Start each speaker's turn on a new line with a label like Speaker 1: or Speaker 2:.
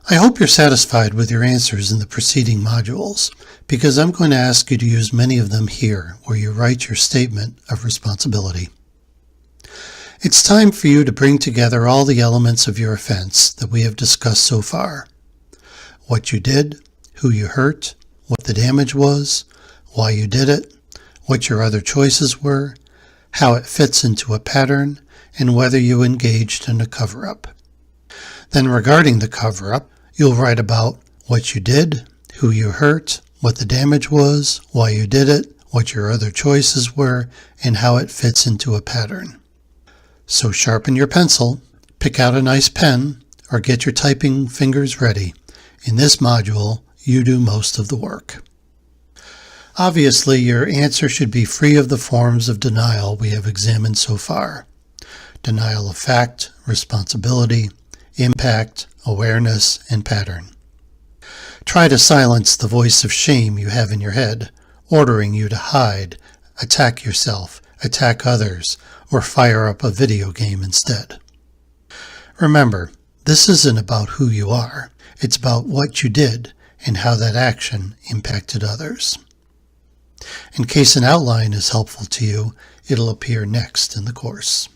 Speaker 1: I hope you're satisfied with your answers in the preceding modules, because I'm going to ask you to use many of them here where you write your statement of responsibility. It's time for you to bring together all the elements of your offense that we have discussed so far. What you did, who you hurt, what the damage was, why you did it, what your other choices were, how it fits into a pattern, and whether you engaged in a cover-up. Then regarding the cover-up, you'll write about what you did, who you hurt, what the damage was, why you did it, what your other choices were, and how it fits into a pattern. So sharpen your pencil, pick out a nice pen, or get your typing fingers ready. In this module, you do most of the work. Obviously, your answer should be free of the forms of denial we have examined so far. Denial of fact, responsibility, impact, awareness, and pattern. Try to silence the voice of shame you have in your head, ordering you to hide, attack yourself, attack others, or fire up a video game instead. Remember, this isn't about who you are. It's about what you did and how that action impacted others. In case an outline is helpful to you, it'll appear next in the course.